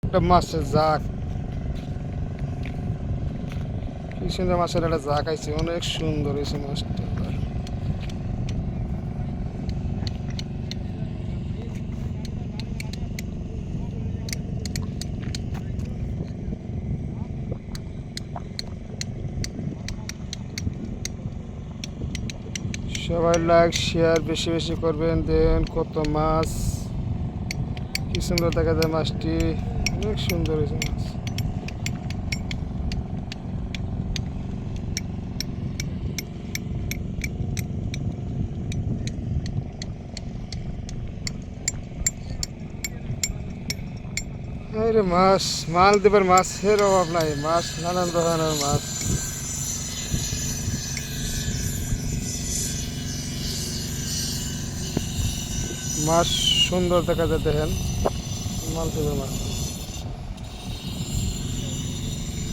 একটা মাছের জাক, কি সুন্দর মাছের একটা জাক আইছে, অনেক সুন্দর হয়েছে মাছটা। সবাই লাইক শেয়ার বেশি বেশি করবেন। দেন কত মাছ, কি সুন্দর দেখা যায় মাছটি, অনেক সুন্দর হয়েছে মাছ। আরে মাছ, মালদ্বীপের মাছের অভাব নাই, মাছ নানান ধরনের মাছ। মাছ সুন্দর দেখা যায়, দেখেন মালদ্বীপের মাছ।